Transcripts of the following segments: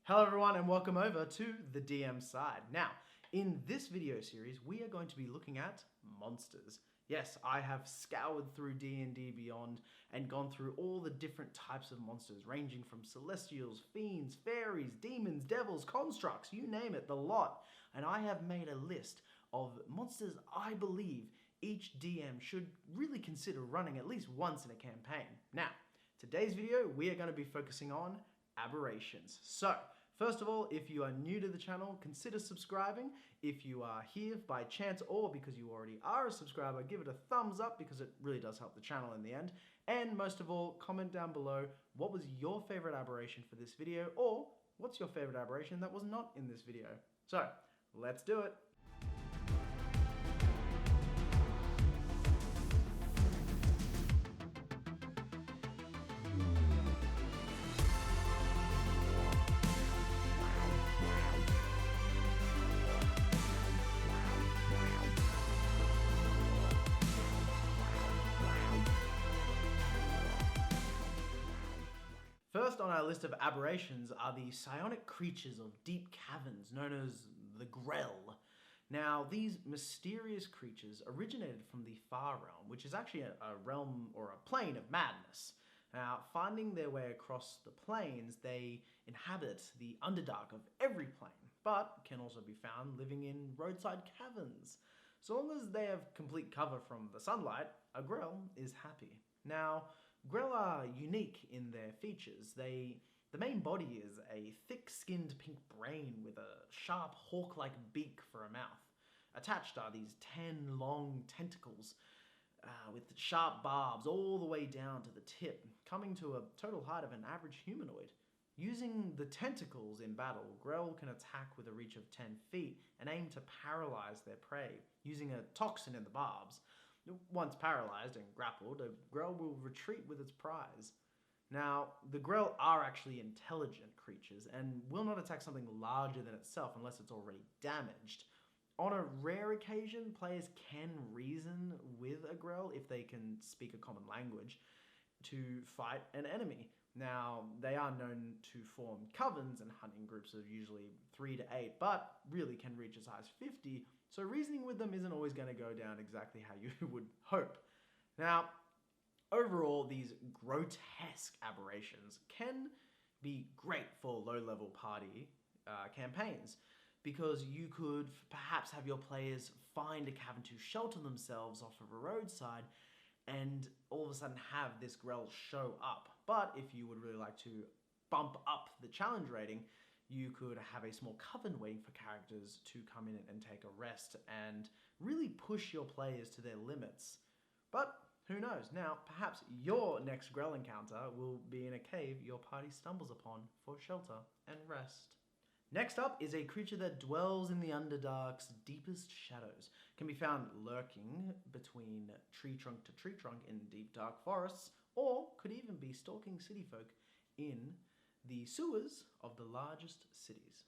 Hello everyone and welcome over to the DM side. Now, in this video series, we are going to be looking at monsters. Yes, I have scoured through D&D Beyond and gone through all the different types of monsters, ranging from celestials, fiends, fairies, demons, devils, constructs, you name it, the lot. And I have made a list of monsters I believe each DM should really consider running at least once in a campaign. Now, today's video, we are going to be focusing on Aberrations. So, first of all, if you are new to the channel, consider subscribing. If you are here by chance or because you already are a subscriber, give it a thumbs up because it really does help the channel in the end. And most of all, comment down below what was your favorite aberration for this video, or what's your favorite aberration that was not in this video. So, let's do it. First on our list of aberrations are the psionic creatures of deep caverns known as the Grell. Now, these mysterious creatures originated from the Far Realm, which is actually a realm or a plane of madness. Now, finding their way across the planes, they inhabit the Underdark of every plane, but can also be found living in roadside caverns. So long as they have complete cover from the sunlight, a Grell is happy. Now, Grell are unique in their features. The main body is a thick-skinned pink brain with a sharp hawk-like beak for a mouth. Attached are these 10 long tentacles with sharp barbs all the way down to the tip, coming to a total height of an average humanoid. Using the tentacles in battle, Grell can attack with a reach of 10 feet and aim to paralyze their prey, using a toxin in the barbs. Once paralyzed and grappled, a Grell will retreat with its prize. Now, the Grell are actually intelligent creatures and will not attack something larger than itself unless it's already damaged. On a rare occasion, players can reason with a Grell if they can speak a common language to fight an enemy. Now, they are known to form covens and hunt in groups of usually 3 to 8, but really can reach as high as 50, so reasoning with them isn't always going to go down exactly how you would hope. Now, overall, these grotesque aberrations can be great for low-level party campaigns, because you could perhaps have your players find a cavern to shelter themselves off of a roadside, and all of a sudden have this Grell show up. But if you would really like to bump up the challenge rating, you could have a small coven waiting for characters to come in and take a rest and really push your players to their limits. But who knows? Now, perhaps your next Grell encounter will be in a cave your party stumbles upon for shelter and rest. Next up is a creature that dwells in the Underdark's deepest shadows. Can be found lurking between tree trunk to tree trunk in deep dark forests, or could even be stalking city folk in the sewers of the largest cities.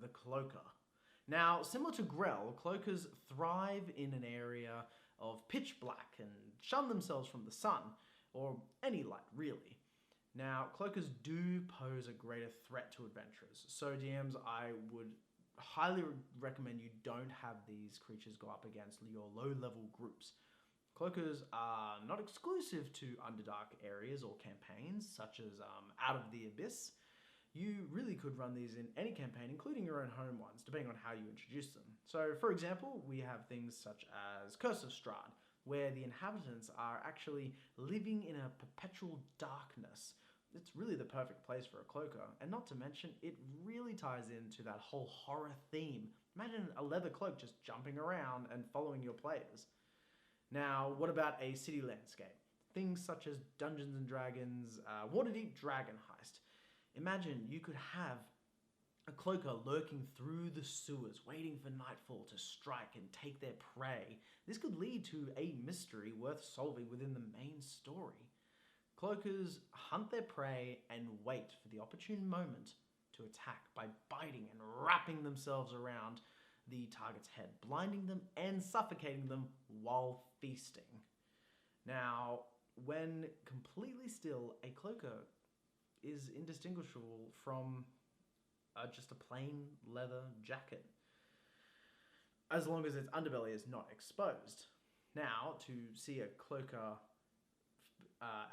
The Cloaker. Now, similar to Grell, Cloakers thrive in an area of pitch black and shun themselves from the sun, or any light really. Now, Cloakers do pose a greater threat to adventurers, so DMs, I would highly recommend you don't have these creatures go up against your low-level groups. Cloakers are not exclusive to Underdark areas or campaigns, such as Out of the Abyss. You really could run these in any campaign, including your own home ones, depending on how you introduce them. So, for example, we have things such as Curse of Strahd, where the inhabitants are actually living in a perpetual darkness. It's really the perfect place for a Cloaker, and not to mention, it really ties into that whole horror theme. Imagine a leather cloak just jumping around and following your players. Now, what about a city landscape? Things such as Dungeons and Dragons, Waterdeep Dragon Heist. Imagine you could have a Cloaker lurking through the sewers, waiting for nightfall to strike and take their prey. This could lead to a mystery worth solving within the main story. Cloakers hunt their prey and wait for the opportune moment to attack by biting and wrapping themselves around the target's head, blinding them and suffocating them while feasting. Now, when completely still, a Cloaker is indistinguishable from just a plain leather jacket, as long as its underbelly is not exposed. Now, to see a cloaker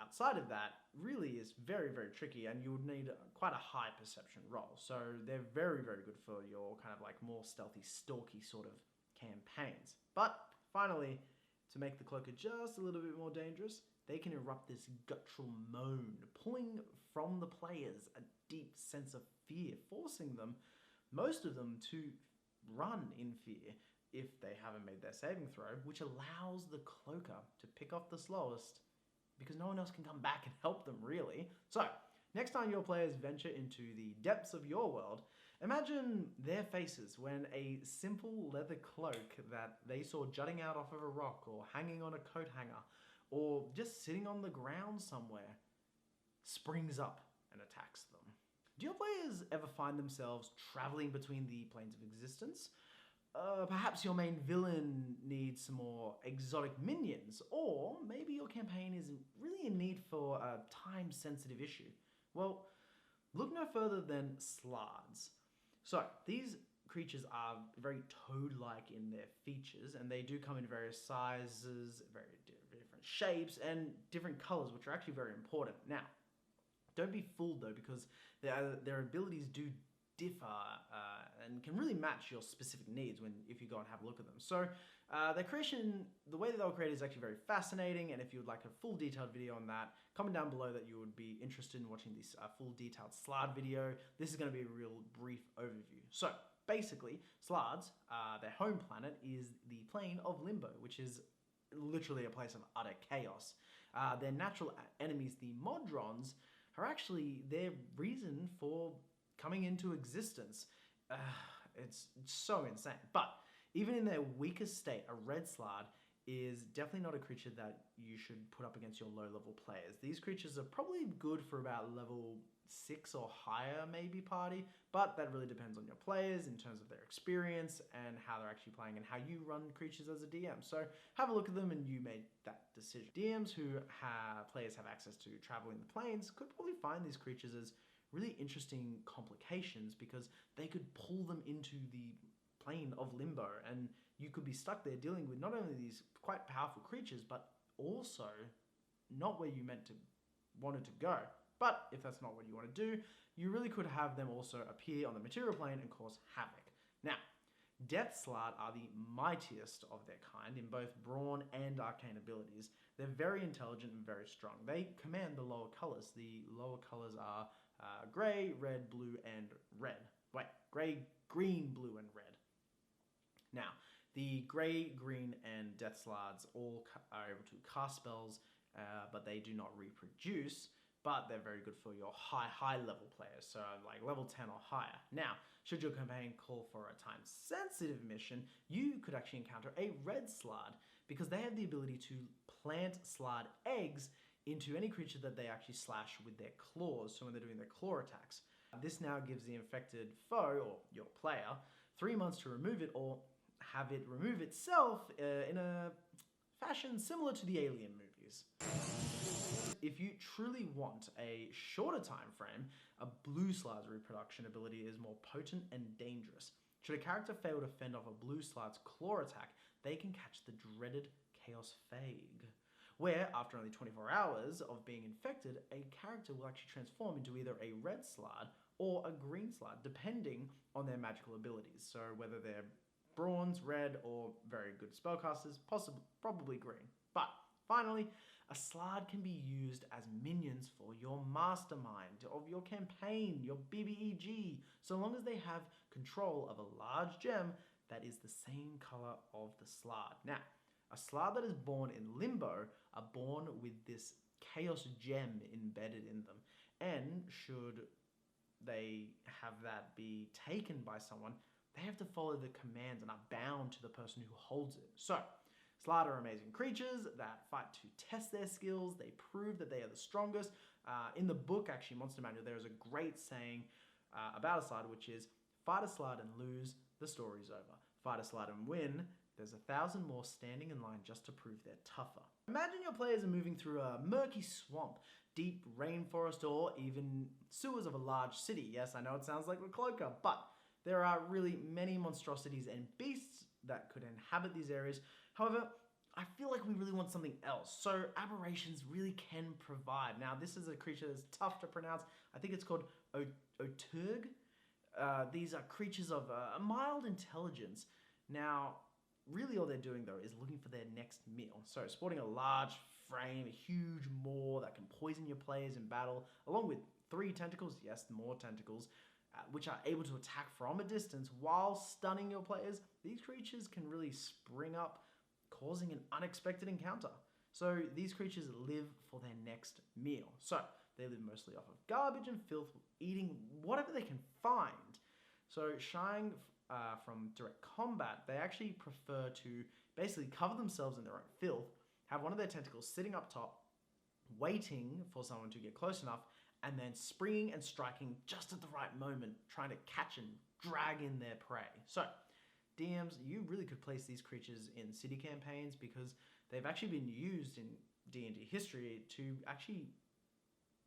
outside of that really is very, very tricky, and you would need quite a high perception roll. So they're very, very good for your kind of like more stealthy, stalky sort of campaigns. But finally, to make the cloaker just a little bit more dangerous, they can erupt this guttural moan, pulling from the players a deep sense of fear, forcing them, most of them, to run in fear if they haven't made their saving throw, which allows the cloaker to pick off the slowest, because no one else can come back and help them, really. So, next time your players venture into the depths of your world, imagine their faces when a simple leather cloak that they saw jutting out off of a rock, or hanging on a coat hanger, or just sitting on the ground somewhere, springs up and attacks them. Do your players ever find themselves traveling between the planes of existence? Perhaps your main villain needs some more exotic minions, or maybe your campaign isn't really in need for a time-sensitive issue. Well, look no further than Slards. So, these creatures are very toad-like in their features, and they do come in various sizes, very different shapes, and different colors, which are actually very important. Now, don't be fooled though, because their abilities do differ and can really match your specific needs if you go and have a look at them. So their creation, the way that they were created is actually very fascinating, and if you would like a full detailed video on that, comment down below that you would be interested in watching this full detailed Slard video. This is going to be a real brief overview. So basically, Slards, their home planet is the plane of Limbo, which is literally a place of utter chaos. Their natural enemies, the Modrons, are actually their reason for coming into existence. It's so insane. But even in their weakest state, a red Slard is definitely not a creature that you should put up against your low-level players. These creatures are probably good for about level 6 or higher, maybe, party, but that really depends on your players in terms of their experience and how they're actually playing and how you run creatures as a DM. So have a look at them and you made that decision. DMs who players have access to traveling the planes could probably find these creatures as really interesting complications, because they could pull them into the plane of Limbo, and you could be stuck there dealing with not only these quite powerful creatures, but also not where you wanted to go. But if that's not what you want to do, you really could have them also appear on the material plane and cause havoc. Now, Death Slard are the mightiest of their kind in both brawn and arcane abilities. They're very intelligent and very strong. They command the lower colors. The lower colors are grey, red, blue, and red. Wait, grey, green, blue, and red. Now, the grey, green, and Death Slards all are able to cast spells, but they do not reproduce, but they're very good for your high level players, so like level 10 or higher. Now, should your campaign call for a time-sensitive mission, you could actually encounter a red Slard, because they have the ability to plant Slard eggs into any creature that they actually slash with their claws, so when they're doing their claw attacks. This now gives the infected foe, or your player, 3 months to remove it, or have it remove itself in a fashion similar to the Alien movies. If you truly want a shorter time frame, a blue Slard's reproduction ability is more potent and dangerous. Should a character fail to fend off a blue Slard's claw attack, they can catch the dreaded Chaos Phage, where after only 24 hours of being infected, a character will actually transform into either a red Slard or a green Slard, depending on their magical abilities. So whether they're bronze, red, or very good spellcasters, probably green. But finally, a Slard can be used as minions for your mastermind of your campaign, your BBEG, so long as they have control of a large gem that is the same color of the Slard. Now, a Slard that is born in Limbo are born with this Chaos Gem embedded in them, and should they have that be taken by someone, they have to follow the commands and are bound to the person who holds it. So, Slard are amazing creatures that fight to test their skills. They prove that they are the strongest. In the book, actually, Monster Manual, there is a great saying about a Slard, which is, fight a Slard and lose, the story's over. Fight a Slard and win, there's 1,000 more standing in line just to prove they're tougher. Imagine your players are moving through a murky swamp, deep rainforest or even sewers of a large city. Yes, I know it sounds like the Cloaker, but there are really many monstrosities and beasts that could inhabit these areas. However, I feel like we really want something else. So Aberrations really can provide. Now, this is a creature that's tough to pronounce. I think it's called Turg. These are creatures of a mild intelligence. Now, really all they're doing though is looking for their next meal. So sporting a large frame, a huge maw that can poison your players in battle, along with 3 tentacles, yes, more tentacles, which are able to attack from a distance while stunning your players. These creatures can really spring up, causing an unexpected encounter. So these creatures live for their next meal. So they live mostly off of garbage and filth, eating whatever they can find. So shying from direct combat, they actually prefer to basically cover themselves in their own filth, have one of their tentacles sitting up top, waiting for someone to get close enough, and then springing and striking just at the right moment, trying to catch and drag in their prey. So, DMs, you really could place these creatures in city campaigns because they've actually been used in D&D history to actually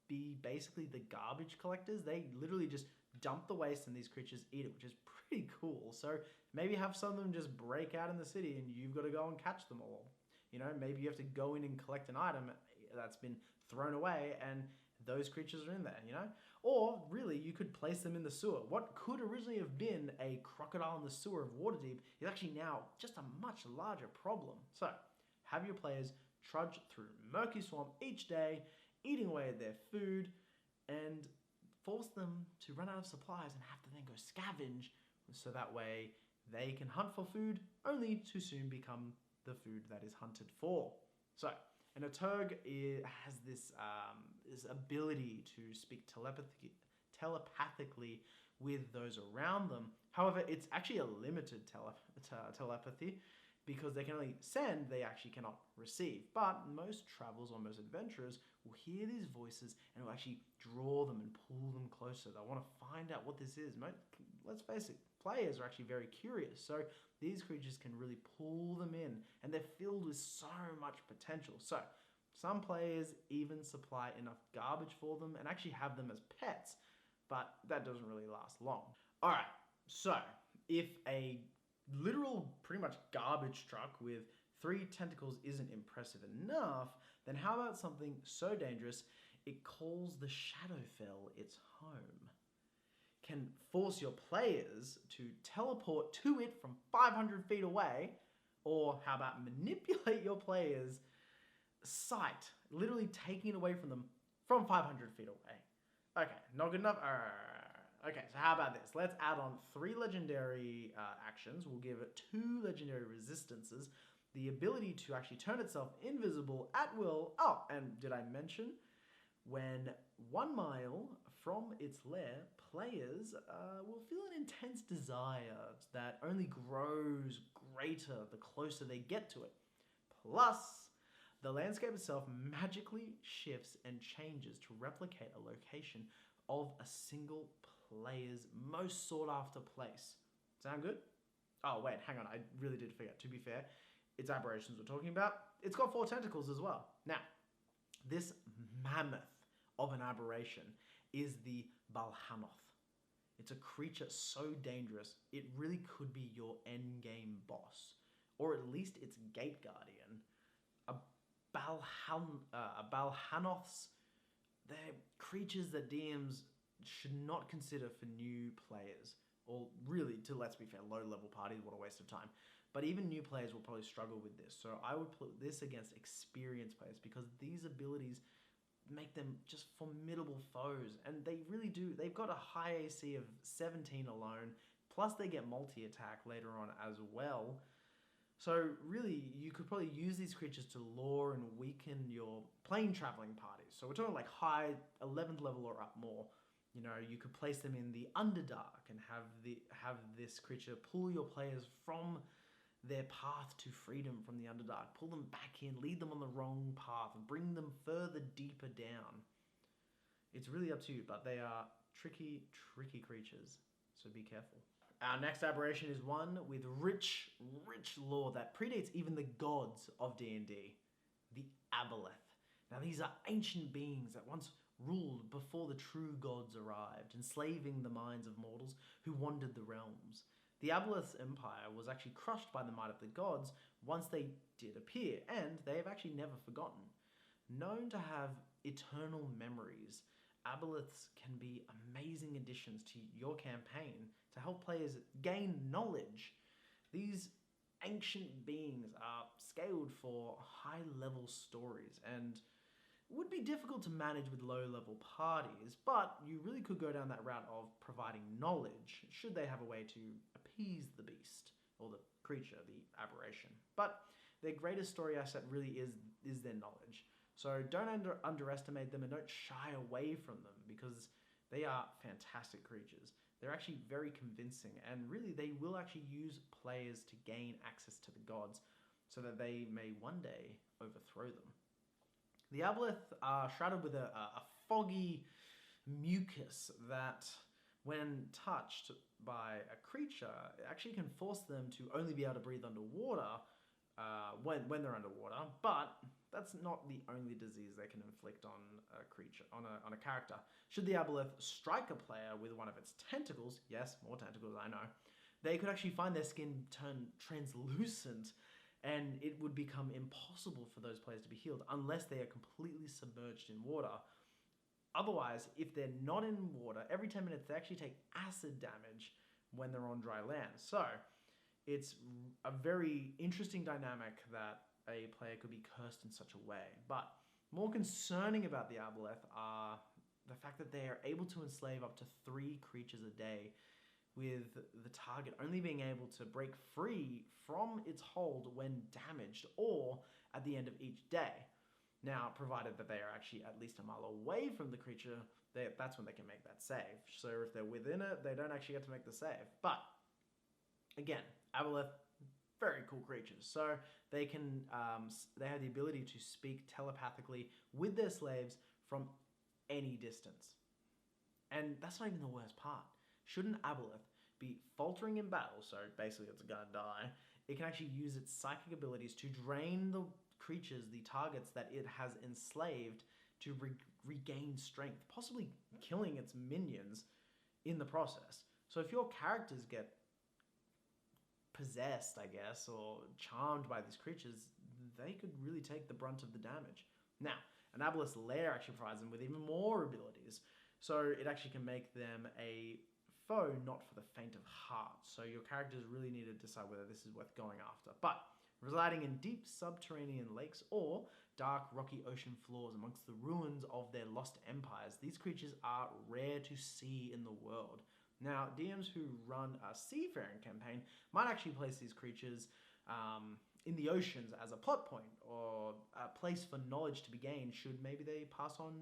be basically the garbage collectors. They literally just dump the waste and these creatures eat it, which is pretty cool. So maybe have some of them just break out in the city and you've got to go and catch them all. You know, maybe you have to go in and collect an item that's been thrown away and those creatures are in there, you know? Or really, you could place them in the sewer. What could originally have been a crocodile in the sewer of Waterdeep is actually now just a much larger problem. So, have your players trudge through Murky Swamp each day, eating away at their food, and force them to run out of supplies and have to then go scavenge, so that way they can hunt for food, only to soon become the food that is hunted for. So, and a Turg has this ability to speak telepathically with those around them. However, it's actually a limited telepathy because they can only send, they actually cannot receive. But most travelers or most adventurers will hear these voices and will actually draw them and pull them closer. They want to find out what this is. Let's face it, players are actually very curious. So these creatures can really pull them in and they're filled with so much potential. So some players even supply enough garbage for them and actually have them as pets, but that doesn't really last long. All right, so if a literal pretty much garbage truck with 3 tentacles isn't impressive enough, then how about something so dangerous it calls the Shadowfell its home? Can force your players to teleport to it from 500 feet away, or how about manipulate your players' sight, literally taking it away from them from 500 feet away. Okay, not good enough? Okay, so how about this? Let's add on 3 legendary actions. We'll give it 2 legendary resistances, the ability to actually turn itself invisible at will. Oh, and did I mention, when 1 mile from its lair, players will feel an intense desire that only grows greater the closer they get to it. Plus, the landscape itself magically shifts and changes to replicate a location of a single player's most sought-after place. Sound good? Oh, wait, hang on. I really did forget. To be fair, it's Aberrations we're talking about. It's got 4 tentacles as well. Now, this mammoth of an aberration is the Balhamoth. It's a creature so dangerous, it really could be your endgame boss, or at least its gate guardian. Balhamoths, they're creatures that DMs should not consider for new players, or really, to let's be fair, low-level parties. What a waste of time. But even new players will probably struggle with this. So I would put this against experienced players because these abilities make them just formidable foes. And they really do. They've got a high AC of 17 alone, plus they get multi-attack later on as well. So really, you could probably use these creatures to lure and weaken your plane traveling parties. So we're talking like high 11th level or up more. You know, you could place them in the Underdark and have this creature pull your players from their path to freedom from the Underdark, pull them back in, lead them on the wrong path, and bring them further deeper down. It's really up to you, but they are tricky, tricky creatures, so be careful. Our next aberration is one with rich lore that predates even the gods of D&D, the Aboleth. Now, these are ancient beings that once ruled before the true gods arrived, enslaving the minds of mortals who wandered the realms. The Aboleth's empire was actually crushed by the might of the gods once they did appear, and they have actually never forgotten. Known to have eternal memories, Aboleths can be amazing additions to your campaign to help players gain knowledge. These ancient beings are scaled for high-level stories and would be difficult to manage with low-level parties, but you really could go down that route of providing knowledge, should they have a way to appease the beast, or the creature, the aberration. But their greatest story asset really is their knowledge. So don't underestimate them, and don't shy away from them, because they are fantastic creatures. They're actually very convincing, and really they will actually use players to gain access to the gods so that they may one day overthrow them. The Aboleth are shrouded with a foggy mucus that, when touched by a creature, it actually can force them to only be able to breathe underwater when they're underwater. But that's not the only disease they can inflict on a creature, on a character. Should the Aboleth strike a player with one of its tentacles, yes, more tentacles, I know, they could actually find their skin turn translucent, and it would become impossible for those players to be healed unless they are completely submerged in water. Otherwise, if they're not in water, every 10 minutes they actually take acid damage when they're on dry land. So it's a very interesting dynamic that a player could be cursed in such a way. But more concerning about the Aboleth are the fact that they are able to enslave up to 3 creatures a day, with the target only being able to break free from its hold when damaged or at the end of each day. Now, provided that they are actually at least a mile away from the creature, that's when they can make that save. So if they're within it, they don't actually get to make the save. But again, Aboleth, very cool creatures. So they can they have the ability to speak telepathically with their slaves from any distance. And that's not even the worst part. Should an Aboleth be faltering in battle, so basically it's gonna die, it can actually use its psychic abilities to drain the creatures, the targets that it has enslaved, to regain strength, possibly killing its minions in the process. So if your characters get possessed, I guess, or charmed by these creatures, they could really take the brunt of the damage. Now, an Aboleth's lair actually provides them with even more abilities, so it actually can make them a foe not for the faint of heart. So your characters really need to decide whether this is worth going after. But residing in deep subterranean lakes or dark rocky ocean floors amongst the ruins of their lost empires, these creatures are rare to see in the world. Now, DMs who run a seafaring campaign might actually place these creatures in the oceans as a plot point, or a place for knowledge to be gained should maybe they pass on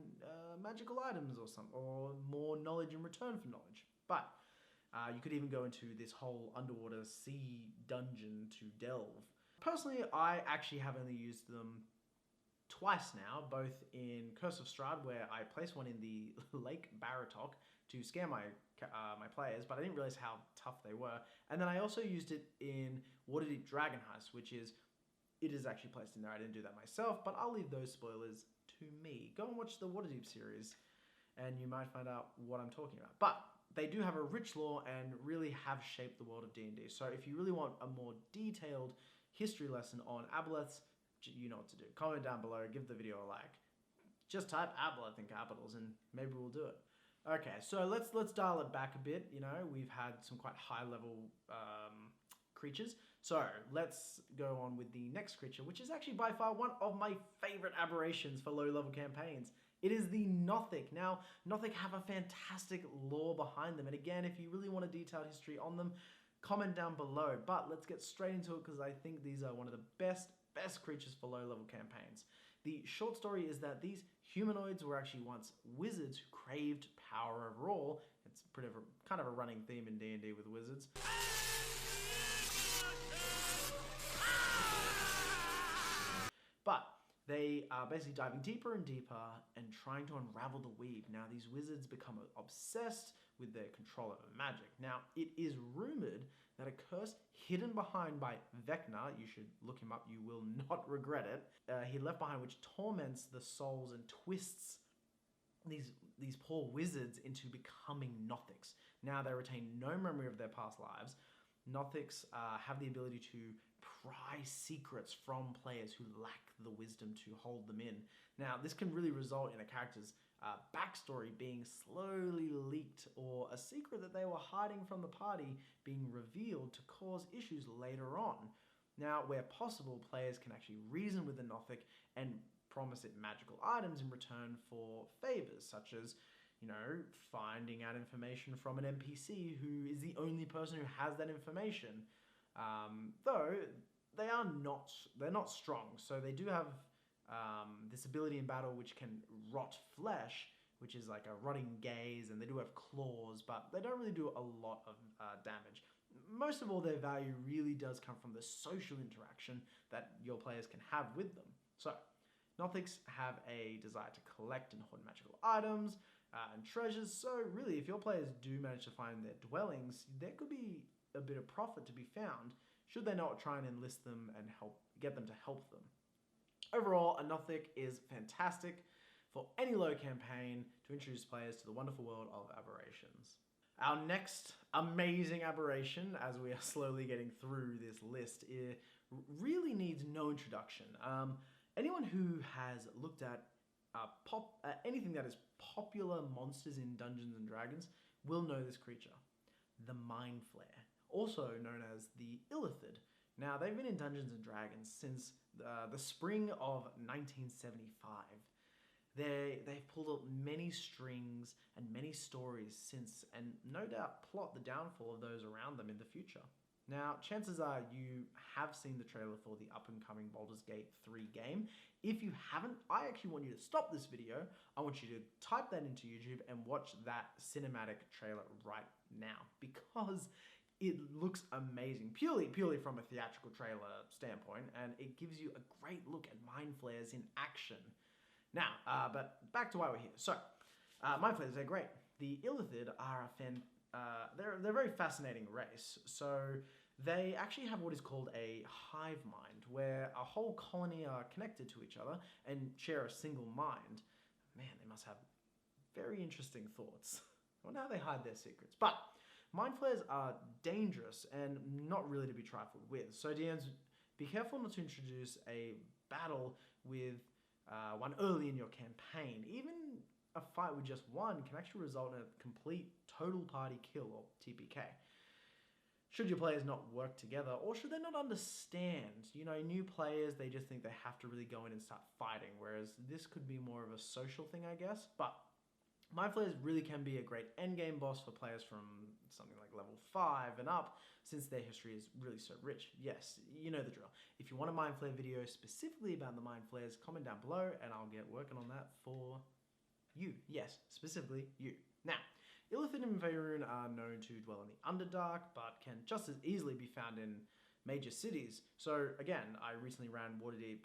magical items or something, or more knowledge in return for knowledge. But you could even go into this whole underwater sea dungeon to delve. Personally, I actually have only used them twice now, both in Curse of Strahd, where I placed one in the Lake Baratok to scare my players, but I didn't realize how tough they were. And then I also used it in Waterdeep Dragon Heist, it is actually placed in there. I didn't do that myself, but I'll leave those spoilers to me. Go and watch the Waterdeep series, and you might find out what I'm talking about. But they do have a rich lore and really have shaped the world of D&D. So if you really want a more detailed history lesson on Aboleths, you know what to do. Comment down below, give the video a like. Just type Aboleth in capitals and maybe we'll do it. Okay, so let's dial it back a bit. You know, we've had some quite high level creatures. So let's go on with the next creature, which is actually by far one of my favorite aberrations for low level campaigns. It is the Nothic. Now, Nothic have a fantastic lore behind them. And again, if you really want a detailed history on them, comment down below. But let's get straight into it, because I think these are one of the best creatures for low level campaigns. The short story is that these humanoids were actually once wizards who craved power overall. It's kind of a running theme in D&D with wizards. But they are basically diving deeper and deeper and trying to unravel the weave. Now, these wizards become obsessed with their control over magic. Now, it is rumored that a curse hidden behind by Vecna, you should look him up, you will not regret it, he left behind, which torments the souls and twists these poor wizards into becoming Nothics. Now, they retain no memory of their past lives. Nothics have the ability to pry secrets from players who lack the wisdom to hold them in. Now, this can really result in a character's backstory being slowly leaked, or a secret that they were hiding from the party being revealed to cause issues later on. Now, where possible, players can actually reason with the Nothic and promise it magical items in return for favors, such as, finding out information from an NPC who is the only person who has that information. Though they're not strong, so they do have this ability in battle which can rot flesh, which is like a rotting gaze, and they do have claws, but they don't really do a lot of damage. Most of all, their value really does come from the social interaction that your players can have with them. So, Nothics have a desire to collect and hoard magical items and treasures, so really, if your players do manage to find their dwellings, there could be a bit of profit to be found, should they not try and enlist them and get them to help them. Overall, a Nothic is fantastic for any low campaign to introduce players to the wonderful world of Aberrations. Our next amazing aberration, as we are slowly getting through this list, it really needs no introduction. Anyone who has looked at anything that is popular monsters in Dungeons & Dragons will know this creature, the Mind Flayer, also known as the Illithid. Now, they've been in Dungeons & Dragons since the spring of 1975. They've pulled up many strings and many stories since, and no doubt plot the downfall of those around them in the future. Now, chances are you have seen the trailer for the up-and-coming Baldur's Gate 3 game. If you haven't, I actually want you to stop this video. I want you to type that into YouTube and watch that cinematic trailer right now, because it looks amazing, purely from a theatrical trailer standpoint, and it gives you a great look at Mind Flayers in action. Now, but back to why we're here. So, Mind Flayers, they're great. The Illithid are they're a very fascinating race. So, they actually have what is called a hive mind, where a whole colony are connected to each other and share a single mind. Man, they must have very interesting thoughts. I wonder how they hide their secrets. But Mind Flayers are dangerous and not really to be trifled with. So DMs, be careful not to introduce a battle with one early in your campaign. Even a fight with just one can actually result in a complete total party kill, or TPK. Should your players not work together, or should they not understand? New players, they just think they have to really go in and start fighting, whereas this could be more of a social thing, I guess. But Mind Flayers really can be a great endgame boss for players from something like level 5 and up, since their history is really so rich. Yes, you know the drill. If you want a Mind Flayer video specifically about the Mind Flayers, comment down below and I'll get working on that for you. Yes, specifically you. Now, Illithid and Faerun are known to dwell in the Underdark, but can just as easily be found in major cities. So again, I recently ran Waterdeep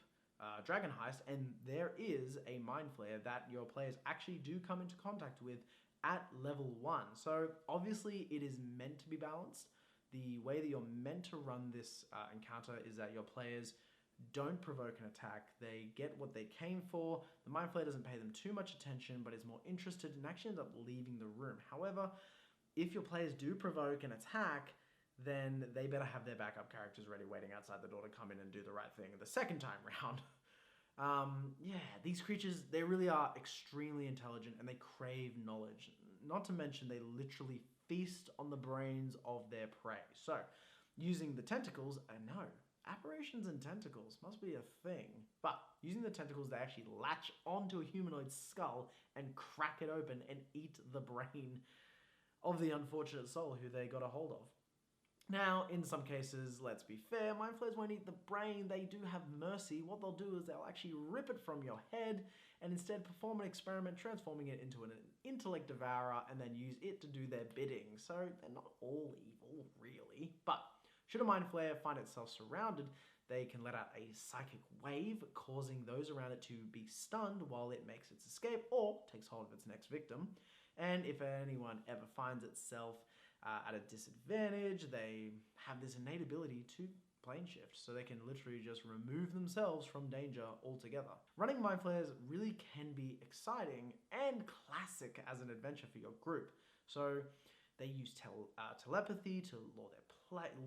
Dragon Heist, and there is a Mind Flayer that your players actually do come into contact with at level 1. So obviously it is meant to be balanced. The way that you're meant to run this encounter is that your players don't provoke an attack. They get what they came for. The Mind Flayer doesn't pay them too much attention, but is more interested and actually ends up leaving the room. However, if your players do provoke an attack, then they better have their backup characters ready, waiting outside the door to come in and do the right thing the second time round. Yeah, these creatures, they really are extremely intelligent and they crave knowledge. Not to mention, they literally feast on the brains of their prey. So, using the tentacles, I know, Aberrations and tentacles must be a thing. But using the tentacles, they actually latch onto a humanoid skull and crack it open and eat the brain of the unfortunate soul who they got a hold of. Now, in some cases, let's be fair, Mind Flayers won't eat the brain. They do have mercy. What they'll do is they'll actually rip it from your head and instead perform an experiment transforming it into an intellect devourer and then use it to do their bidding. So they're not all evil, really. But should a Mind Flayer find itself surrounded, they can let out a psychic wave, causing those around it to be stunned while it makes its escape or takes hold of its next victim. And if anyone ever finds itself at a disadvantage, they have this innate ability to plane shift, so they can literally just remove themselves from danger altogether. Running mind flayers really can be exciting and classic as an adventure for your group. So they use telepathy to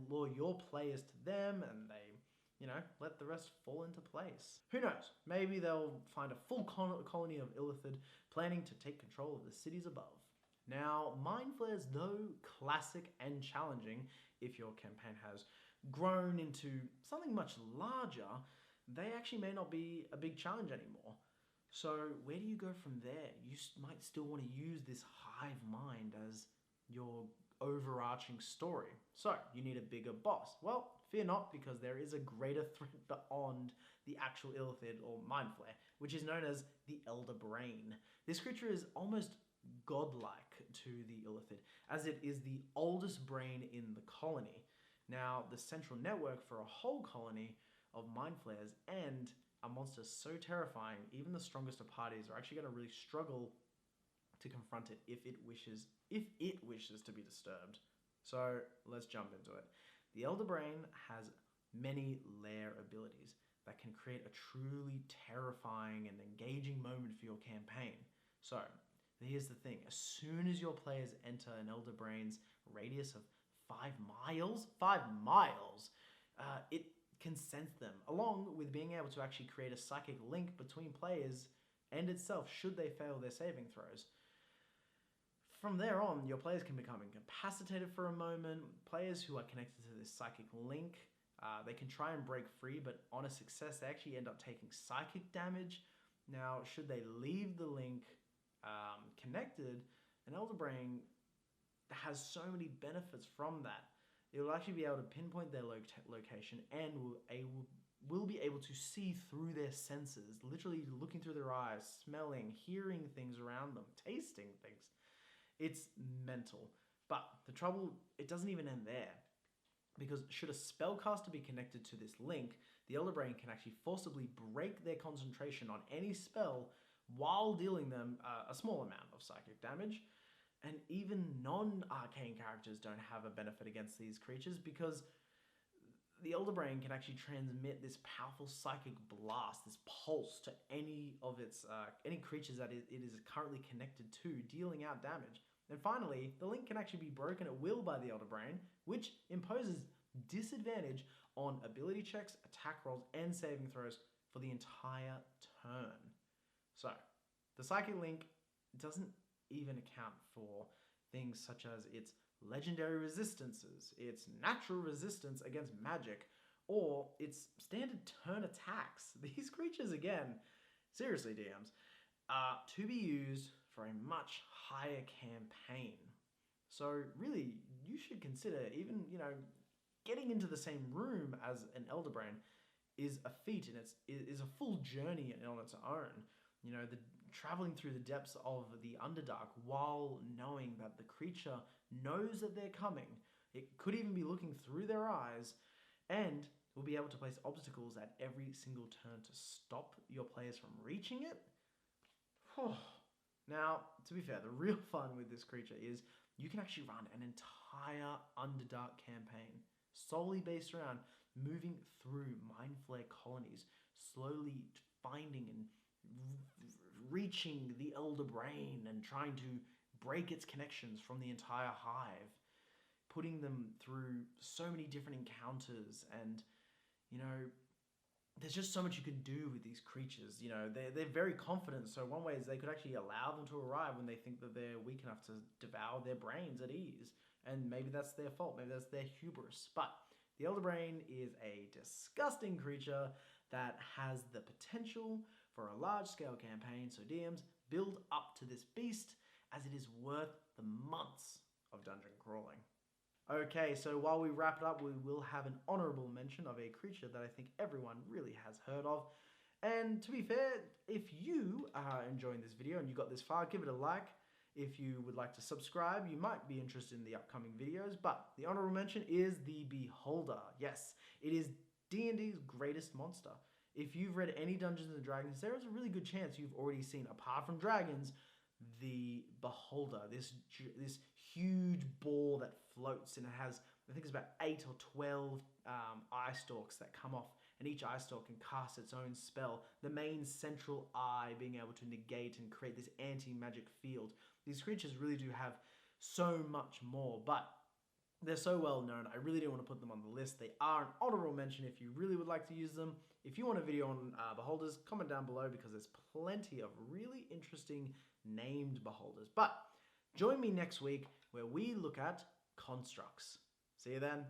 lure your players to them, and they, let the rest fall into place. Who knows? Maybe they'll find a full colony of Illithid planning to take control of the cities above. Now, mind flayers, though classic and challenging, if your campaign has grown into something much larger, they actually may not be a big challenge anymore. So where do you go from there? You might still want to use this hive mind as your overarching story. So you need a bigger boss. Well, fear not, because there is a greater threat beyond the actual Illithid or mind flare, which is known as the Elder Brain. This creature is almost godlike to the Illithid, as it is the oldest brain in the colony. Now, the central network for a whole colony of mind flayers and a monster so terrifying, even the strongest of parties are actually going to really struggle to confront it if it wishes to be disturbed. So let's jump into it. The Elder Brain has many lair abilities that can create a truly terrifying and engaging moment for your campaign. So here's the thing: as soon as your players enter an Elder Brain's radius of 5 miles, it can sense them, along with being able to actually create a psychic link between players and itself should they fail their saving throws. From there on, your players can become incapacitated for a moment. Players who are connected to this psychic link, they can try and break free, but on a success, they actually end up taking psychic damage. Now, should they leave the link connected, an Elder Brain has so many benefits from that. It will actually be able to pinpoint their location and will be able to see through their senses, literally looking through their eyes, smelling, hearing things around them, tasting things. It's mental. But the trouble, it doesn't even end there. Because should a spellcaster be connected to this link, the Elder Brain can actually forcibly break their concentration on any spell while dealing them a small amount of psychic damage. And even non-arcane characters don't have a benefit against these creatures, because the Elder Brain can actually transmit this powerful psychic blast, this pulse, to any of its any creatures that it is currently connected to, dealing out damage. And finally, the link can actually be broken at will by the Elder Brain, which imposes disadvantage on ability checks, attack rolls, and saving throws for the entire turn. So, the psychic link doesn't even account for things such as its legendary resistances, its natural resistance against magic, or its standard turn attacks. These creatures, again, seriously DMs, are to be used for a much higher campaign. So really, you should consider even, getting into the same room as an Elder Brain is a feat, and is a full journey on its own. Traveling through the depths of the Underdark while knowing that the creature knows that they're coming. It could even be looking through their eyes, and will be able to place obstacles at every single turn to stop your players from reaching it. Now, to be fair, the real fun with this creature is you can actually run an entire Underdark campaign solely based around moving through Mind Flare colonies, slowly finding and reaching the Elder Brain and trying to break its connections from the entire hive, putting them through so many different encounters. And there's just so much you can do with these creatures. They're very confident, so one way is they could actually allow them to arrive when they think that they're weak enough to devour their brains at ease. And maybe that's their fault, maybe that's their hubris. But the Elder Brain is a disgusting creature that has the potential for a large-scale campaign, so DMs, build up to this beast, as it is worth the months of dungeon crawling. Okay, so while we wrap it up, we will have an honorable mention of a creature that I think everyone really has heard of. And to be fair, if you are enjoying this video and you got this far, give it a like. If you would like to subscribe, you might be interested in the upcoming videos, but the honorable mention is the Beholder. Yes, it is D&D's greatest monster. If you've read any Dungeons & Dragons, there is a really good chance you've already seen, apart from dragons, the Beholder, this huge ball that floats, and it has, I think it's about 8 or 12 eye stalks that come off, and each eye stalk can cast its own spell. The main central eye being able to negate and create this anti-magic field. These creatures really do have so much more, but they're so well known, I really didn't want to put them on the list. They are an honorable mention if you really would like to use them. If you want a video on Beholders, comment down below because there's plenty of really interesting named Beholders. But join me next week where we look at constructs. See you then.